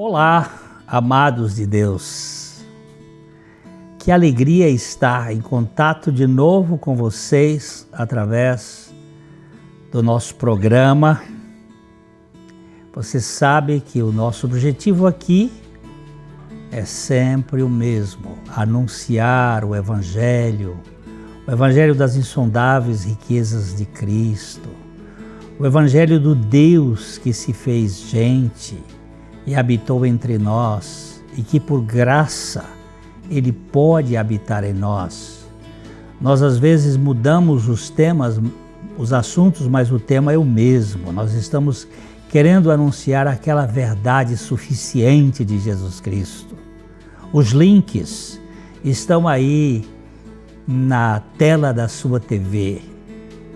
Olá, amados de Deus. Que alegria estar em contato de novo com vocês através do nosso programa. Você sabe que o nosso objetivo aqui é sempre o mesmo: anunciar o Evangelho das insondáveis riquezas de Cristo, o Evangelho do Deus que se fez gente e habitou entre nós, e que por graça Ele pode habitar em nós. Nós às vezes mudamos os temas, os assuntos, mas o tema é o mesmo. Nós estamos querendo anunciar aquela verdade suficiente de Jesus Cristo. Os links estão aí na tela da sua TV,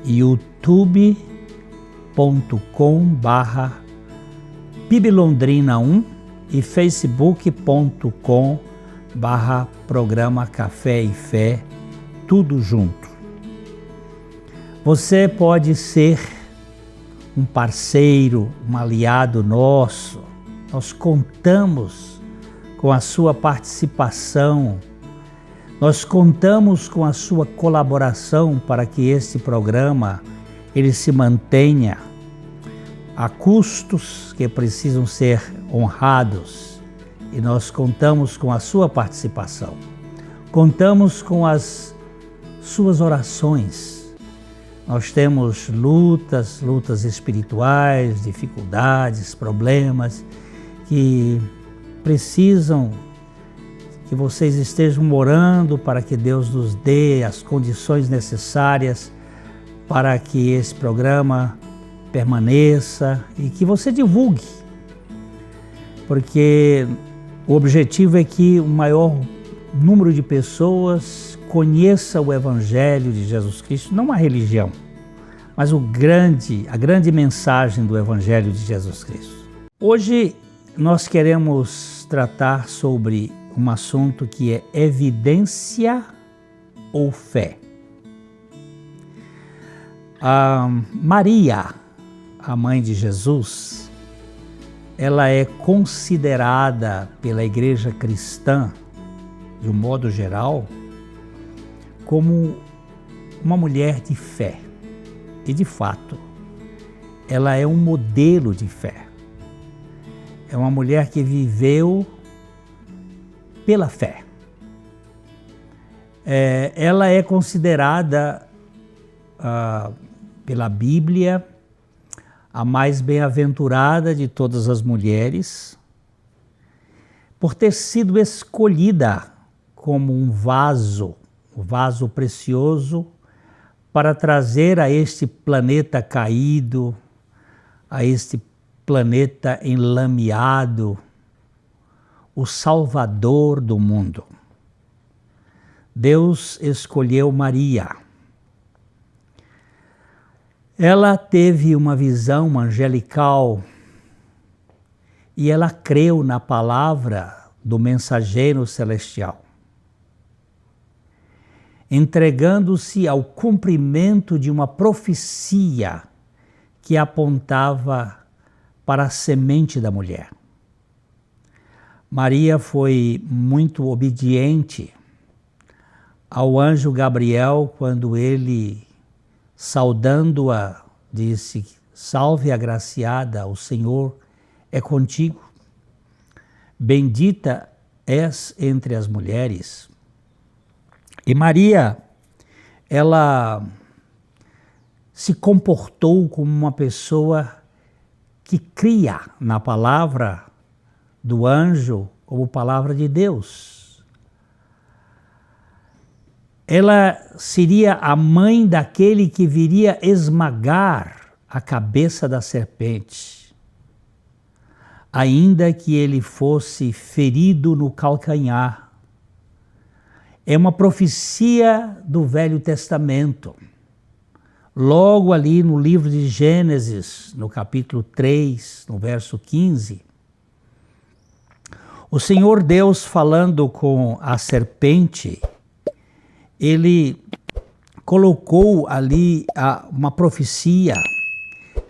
youtube.com/PIBLondrina1 e facebook.com/programa Café e Fé, tudo junto. Você pode ser um parceiro, um aliado nosso. Nós contamos com a sua participação, nós contamos com a sua colaboração para que este programa ele se mantenha. Há custos que precisam ser honrados e nós contamos com a sua participação. Contamos com as suas orações. Nós temos lutas espirituais, dificuldades, problemas que precisam que vocês estejam orando para que Deus nos dê as condições necessárias para que esse programa permaneça e que você divulgue, porque o objetivo é que o maior número de pessoas conheça o Evangelho de Jesus Cristo, não a religião, mas a grande mensagem do Evangelho de Jesus Cristo. Hoje nós queremos tratar sobre um assunto que é evidência ou fé. Maria, a mãe de Jesus, ela é considerada pela igreja cristã, de um modo geral, como uma mulher de fé. E de fato, ela é um modelo de fé. É uma mulher que viveu pela fé. Ela é considerada pela Bíblia a mais bem-aventurada de todas as mulheres, por ter sido escolhida como um vaso precioso para trazer a este planeta caído, a este planeta enlameado, o Salvador do mundo. Deus escolheu Maria. Ela teve uma visão angelical e ela creu na palavra do mensageiro celestial, entregando-se ao cumprimento de uma profecia que apontava para a semente da mulher. Maria foi muito obediente ao anjo Gabriel quando ele, saudando-a, disse: "Salve, agraciada, o Senhor é contigo. Bendita és entre as mulheres." E Maria, ela se comportou como uma pessoa que cria na palavra do anjo como palavra de Deus. Ela seria a mãe daquele que viria esmagar a cabeça da serpente, ainda que ele fosse ferido no calcanhar. É uma profecia do Velho Testamento. Logo ali no livro de Gênesis, no capítulo 3, no verso 15, o Senhor Deus, falando com a serpente, ele colocou ali uma profecia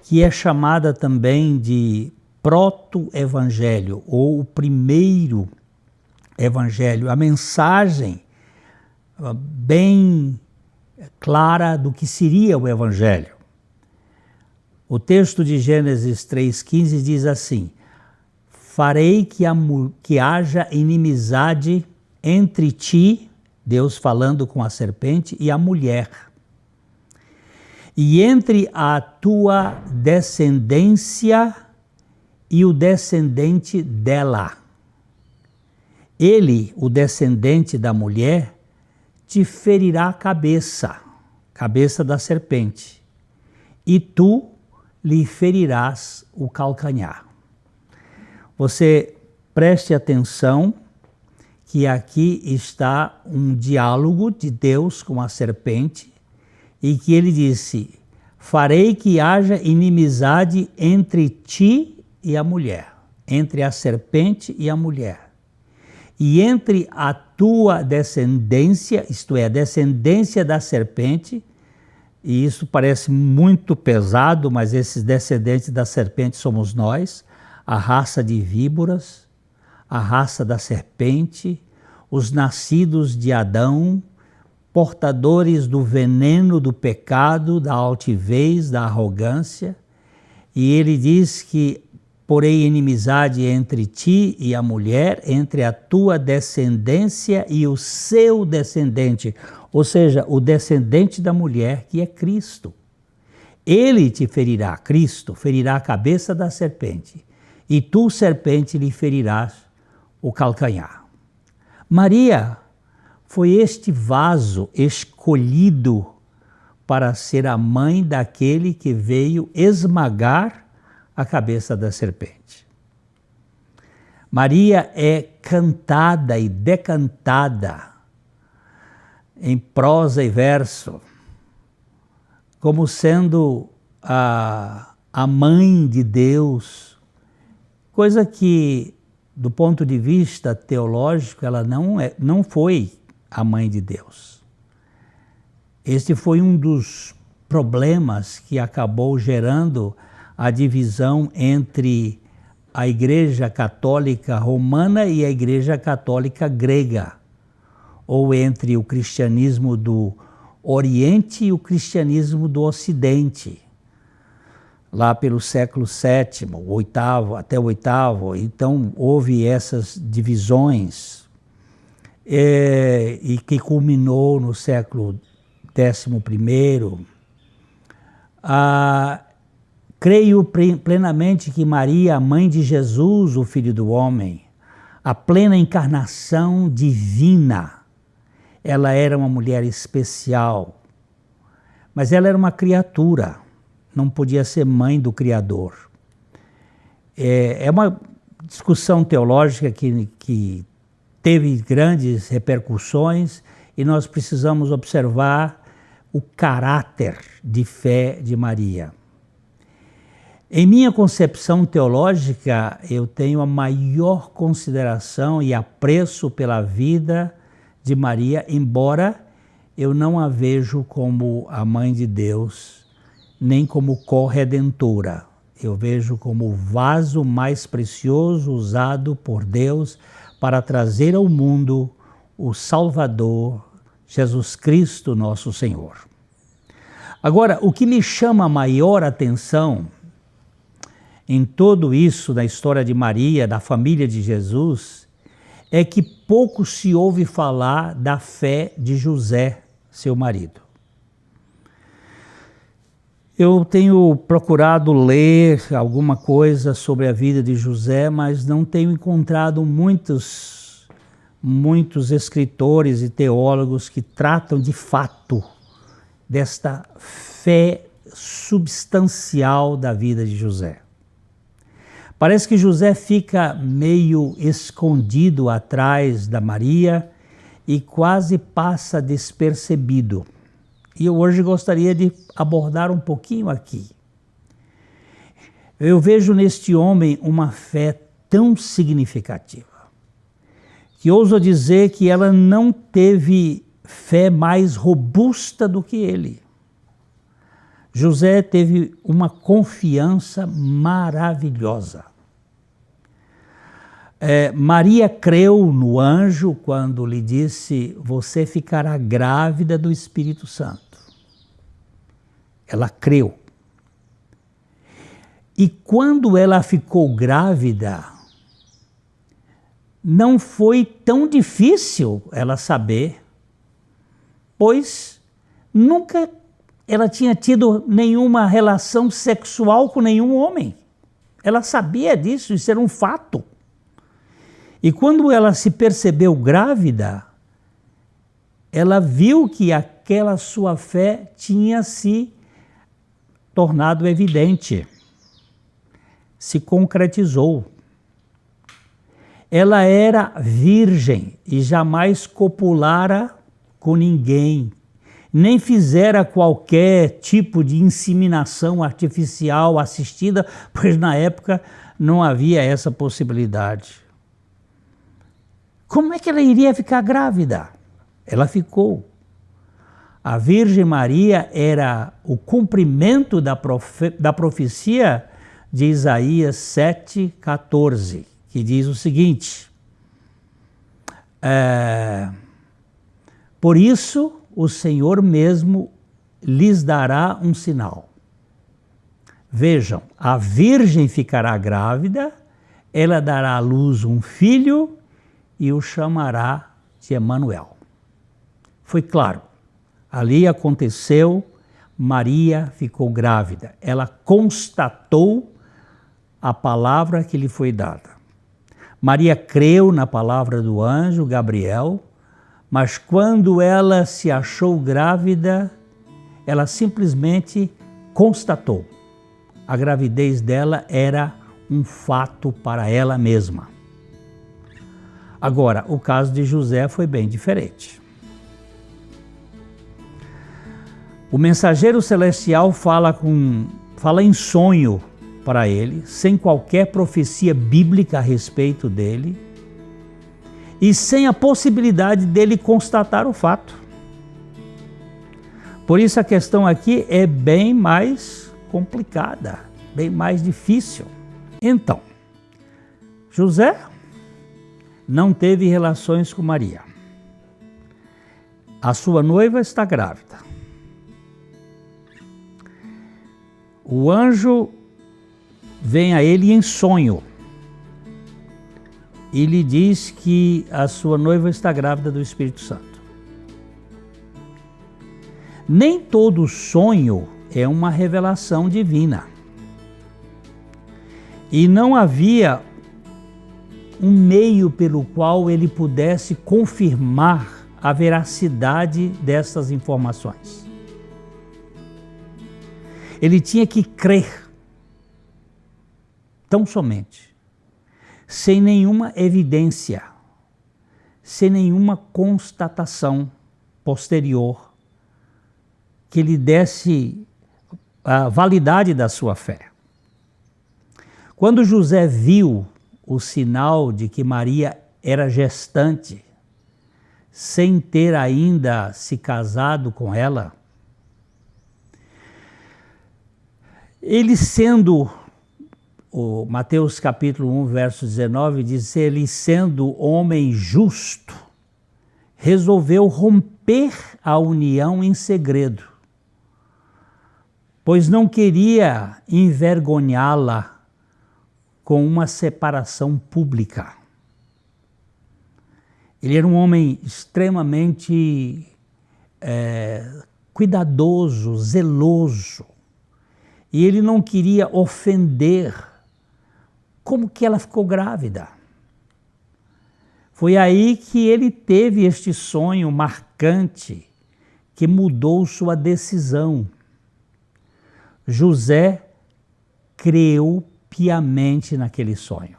que é chamada também de proto-evangelho, ou o primeiro evangelho, a mensagem bem clara do que seria o evangelho. O texto de Gênesis 3,15 diz assim: farei que haja inimizade entre ti, Deus falando com a serpente, e a mulher, e entre a tua descendência e o descendente dela. Ele, o descendente da mulher, te ferirá a cabeça da serpente, e tu lhe ferirás o calcanhar. Você preste atenção que aqui está um diálogo de Deus com a serpente, e que ele disse: farei que haja inimizade entre ti e a mulher, entre a serpente e a mulher, e entre a tua descendência, isto é, a descendência da serpente, e isso parece muito pesado, mas esses descendentes da serpente somos nós, a raça de víboras, a raça da serpente, os nascidos de Adão, portadores do veneno do pecado, da altivez, da arrogância. E ele diz que porém inimizade entre ti e a mulher, entre a tua descendência e o seu descendente, ou seja, o descendente da mulher, que é Cristo. Ele te ferirá, Cristo ferirá a cabeça da serpente, e tu, serpente, lhe ferirás o calcanhar. Maria foi este vaso escolhido para ser a mãe daquele que veio esmagar a cabeça da serpente. Maria é cantada e decantada em prosa e verso como sendo a mãe de Deus, coisa que, do ponto de vista teológico, ela não foi a mãe de Deus. Este foi um dos problemas que acabou gerando a divisão entre a Igreja Católica Romana e a Igreja Católica Grega, ou entre o cristianismo do Oriente e o cristianismo do Ocidente, lá pelo século VII, até o VIII. Então houve essas divisões, e que culminou no século XI. Creio plenamente que Maria, a mãe de Jesus, o Filho do Homem, a plena encarnação divina, ela era uma mulher especial, mas ela era uma criatura, não podia ser mãe do Criador. É uma discussão teológica que teve grandes repercussões, e nós precisamos observar o caráter de fé de Maria. Em minha concepção teológica, eu tenho a maior consideração e apreço pela vida de Maria, embora eu não a vejo como a mãe de Deus, nem como corredentora. Eu vejo como o vaso mais precioso usado por Deus para trazer ao mundo o Salvador, Jesus Cristo, nosso Senhor. Agora, o que me chama a maior atenção em tudo isso, da história de Maria, da família de Jesus, é que pouco se ouve falar da fé de José, seu marido. Eu tenho procurado ler alguma coisa sobre a vida de José, mas não tenho encontrado muitos escritores e teólogos que tratam de fato desta fé substancial da vida de José. Parece que José fica meio escondido atrás da Maria e quase passa despercebido. E eu hoje gostaria de abordar um pouquinho aqui. Eu vejo neste homem uma fé tão significativa, que ouso dizer que ela não teve fé mais robusta do que ele. José teve uma confiança maravilhosa. Maria creu no anjo quando lhe disse: você ficará grávida do Espírito Santo. Ela creu. E quando ela ficou grávida, não foi tão difícil ela saber, pois nunca ela tinha tido nenhuma relação sexual com nenhum homem. Ela sabia disso, isso era um fato. E quando ela se percebeu grávida, ela viu que aquela sua fé tinha se tornado evidente, se concretizou. Ela era virgem e jamais copulara com ninguém, nem fizera qualquer tipo de inseminação artificial assistida, pois na época não havia essa possibilidade. Como é que ela iria ficar grávida? Ela ficou. A Virgem Maria era o cumprimento da profecia de Isaías 7,14, que diz o seguinte: por isso o Senhor mesmo lhes dará um sinal. Vejam, a Virgem ficará grávida, ela dará à luz um filho e o chamará de Emanuel. Foi claro, ali aconteceu, Maria ficou grávida. Ela constatou a palavra que lhe foi dada. Maria creu na palavra do anjo Gabriel, mas quando ela se achou grávida, ela simplesmente constatou. A gravidez dela era um fato para ela mesma. Agora, o caso de José foi bem diferente. O mensageiro celestial fala em sonho para ele, sem qualquer profecia bíblica a respeito dele e sem a possibilidade dele constatar o fato. Por isso a questão aqui é bem mais complicada, bem mais difícil. Então, José não teve relações com Maria. A sua noiva está grávida. O anjo vem a ele em sonho e lhe diz que a sua noiva está grávida do Espírito Santo. Nem todo sonho é uma revelação divina. E não havia um meio pelo qual ele pudesse confirmar a veracidade dessas informações. Ele tinha que crer, tão somente, sem nenhuma evidência, sem nenhuma constatação posterior que lhe desse a validade da sua fé. Quando José viu o sinal de que Maria era gestante, sem ter ainda se casado com ela, ele sendo, o Mateus capítulo 1, verso 19, diz: ele sendo homem justo, resolveu romper a união em segredo, pois não queria envergonhá-la com uma separação pública. Ele era um homem extremamente cuidadoso, zeloso, e ele não queria ofender. Como que ela ficou grávida? Foi aí que ele teve este sonho marcante que mudou sua decisão. José creu piamente naquele sonho.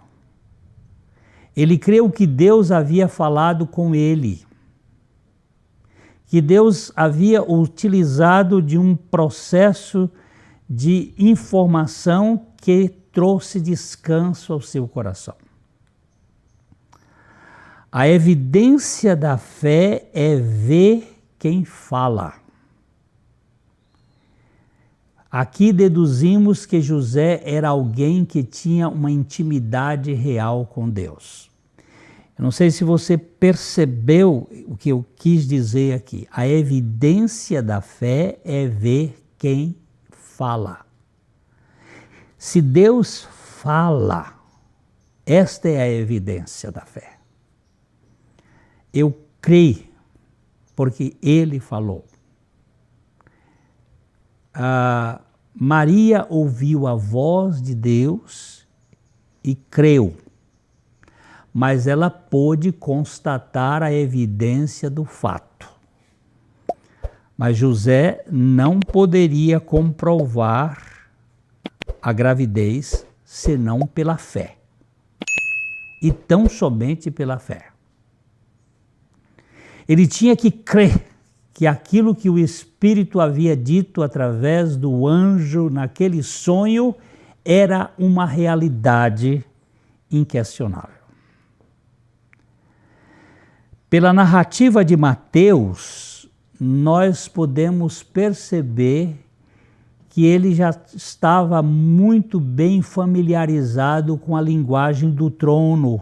Ele creu que Deus havia falado com ele, que Deus havia utilizado de um processo de informação que trouxe descanso ao seu coração. A evidência da fé é ver quem fala. Aqui deduzimos que José era alguém que tinha uma intimidade real com Deus. Eu não sei se você percebeu o que eu quis dizer aqui. A evidência da fé é ver quem fala. Se Deus fala, esta é a evidência da fé. Eu creio porque Ele falou. Maria ouviu a voz de Deus e creu, mas ela pôde constatar a evidência do fato. Mas José não poderia comprovar a gravidez senão pela fé, e tão somente pela fé. Ele tinha que crer que aquilo que o Espírito havia dito através do anjo naquele sonho era uma realidade inquestionável. Pela narrativa de Mateus, nós podemos perceber que ele já estava muito bem familiarizado com a linguagem do trono,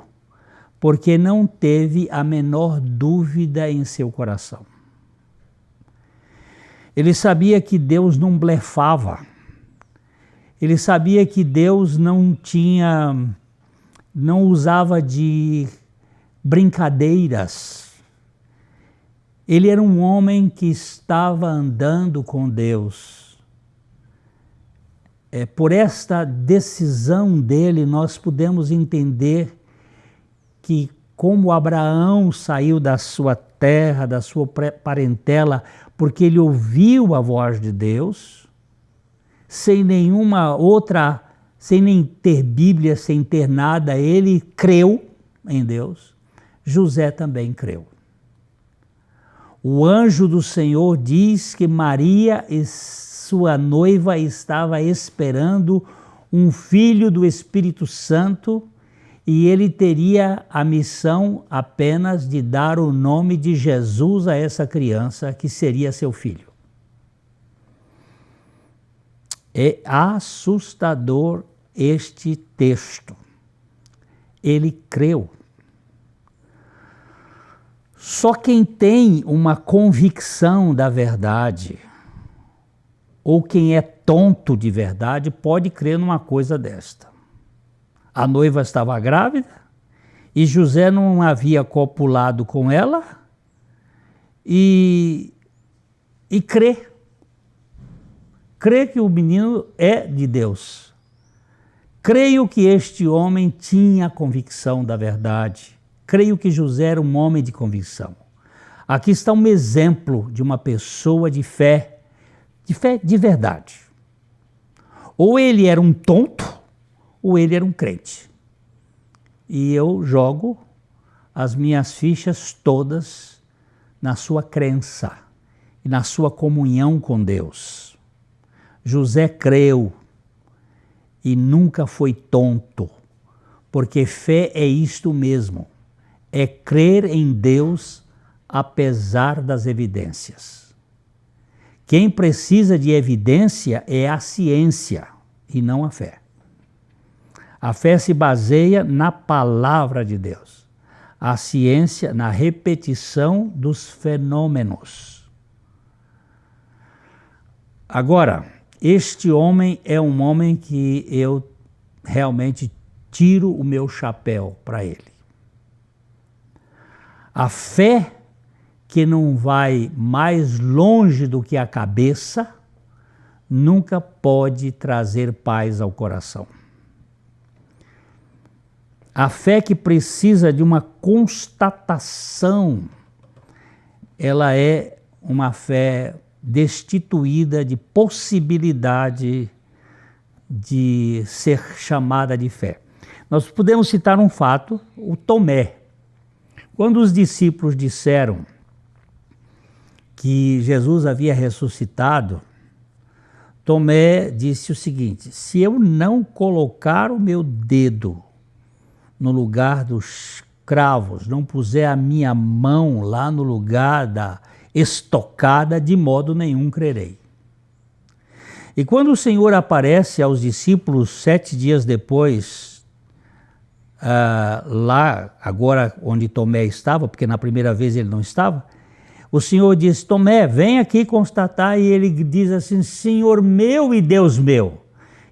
porque não teve a menor dúvida em seu coração. Ele sabia que Deus não blefava. Ele sabia que Deus não usava de brincadeiras. Ele era um homem que estava andando com Deus. Por esta decisão dele, nós podemos entender que como Abraão saiu da sua terra, da sua parentela, porque ele ouviu a voz de Deus, sem nenhuma outra, sem nem ter Bíblia, sem ter nada, ele creu em Deus. José também creu. O anjo do Senhor diz que Maria, sua noiva, estava esperando um filho do Espírito Santo, e ele teria a missão apenas de dar o nome de Jesus a essa criança, que seria seu filho. É assustador este texto. Ele creu. Só quem tem uma convicção da verdade, ou quem é tonto de verdade, pode crer numa coisa desta. A noiva estava grávida e José não havia copulado com ela e crê. Crê que o menino é de Deus. Creio que este homem tinha convicção da verdade. Creio que José era um homem de convicção. Aqui está um exemplo de uma pessoa de fé de verdade. Ou ele era um tonto, ou ele era um crente. E eu jogo as minhas fichas todas na sua crença e na sua comunhão com Deus. José creu e nunca foi tonto, porque fé é isto mesmo, é crer em Deus apesar das evidências. Quem precisa de evidência é a ciência e não a fé. A fé se baseia na palavra de Deus. A ciência na repetição dos fenômenos. Agora, este homem é um homem que eu realmente tiro o meu chapéu para ele. A fé que não vai mais longe do que a cabeça nunca pode trazer paz ao coração. A fé que precisa de uma constatação, ela é uma fé destituída de possibilidade de ser chamada de fé. Nós podemos citar um fato, o Tomé. Quando os discípulos disseram que Jesus havia ressuscitado, Tomé disse o seguinte: se eu não colocar o meu dedo no lugar dos cravos, não puser a minha mão lá no lugar da estocada, de modo nenhum crerei. E quando o Senhor aparece aos discípulos 7 dias depois, lá, agora onde Tomé estava, porque na primeira vez ele não estava, o Senhor disse: Tomé, vem aqui constatar, e ele diz assim: Senhor meu e Deus meu.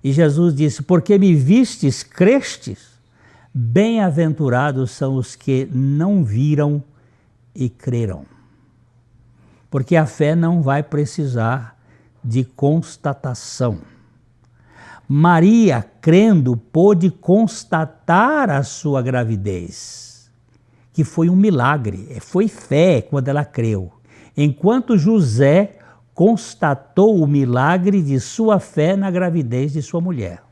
E Jesus disse: porque me vistes, crestes? Bem-aventurados são os que não viram e creram. Porque a fé não vai precisar de constatação. Maria, crendo, pôde constatar a sua gravidez, que foi um milagre, foi fé quando ela creu. Enquanto José constatou o milagre de sua fé na gravidez de sua mulher.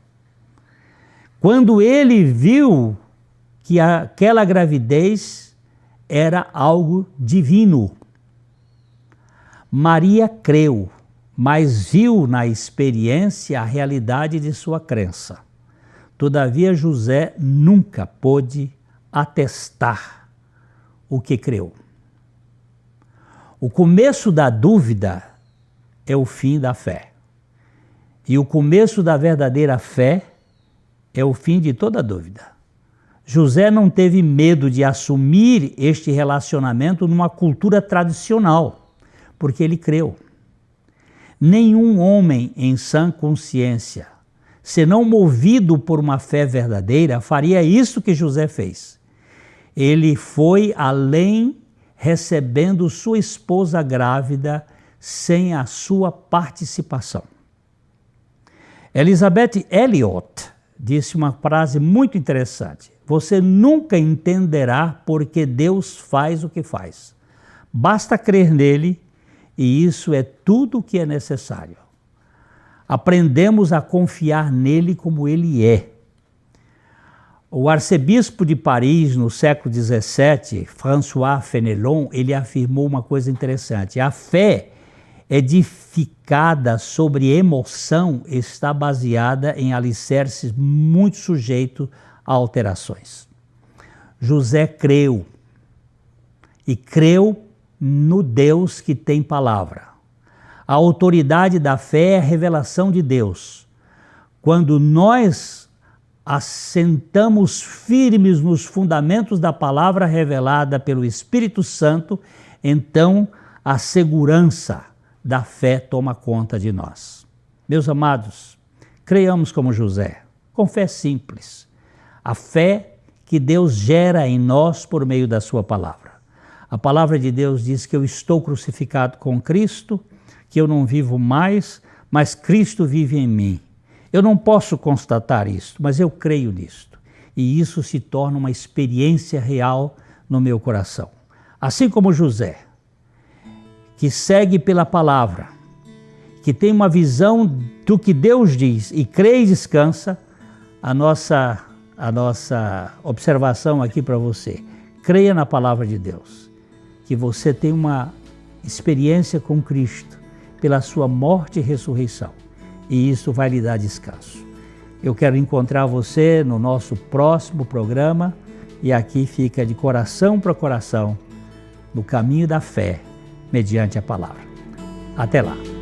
Quando ele viu que aquela gravidez era algo divino, Maria creu, mas viu na experiência a realidade de sua crença. Todavia, José nunca pôde atestar o que creu. O começo da dúvida é o fim da fé. E o começo da verdadeira fé é o fim de toda dúvida. José não teve medo de assumir este relacionamento numa cultura tradicional, porque ele creu. Nenhum homem em sã consciência, senão movido por uma fé verdadeira, faria isso que José fez. Ele foi além, recebendo sua esposa grávida sem a sua participação. Elizabeth Elliot disse uma frase muito interessante: você nunca entenderá por que Deus faz o que faz. Basta crer nele, e isso é tudo o que é necessário. Aprendemos a confiar nele como ele é. O arcebispo de Paris, no século XVII, François Fenelon, ele afirmou uma coisa interessante: a fé edificada sobre emoção está baseada em alicerces muito sujeitos a alterações. José creu, e creu no Deus que tem palavra. A autoridade da fé é a revelação de Deus. Quando nós assentamos firmes nos fundamentos da palavra revelada pelo Espírito Santo, então a segurança da fé toma conta de nós. Meus amados, creiamos como José, com fé simples. A fé que Deus gera em nós por meio da sua palavra. A palavra de Deus diz que eu estou crucificado com Cristo, que eu não vivo mais, mas Cristo vive em mim. Eu não posso constatar isto, mas eu creio nisto. E isso se torna uma experiência real no meu coração. Assim como José, que segue pela palavra, que tem uma visão do que Deus diz e crê e descansa, a nossa observação aqui para você: creia na palavra de Deus, que você tem uma experiência com Cristo pela sua morte e ressurreição, e isso vai lhe dar descanso. Eu quero encontrar você no nosso próximo programa, e aqui fica de coração para coração, no caminho da fé, mediante a palavra. Até lá!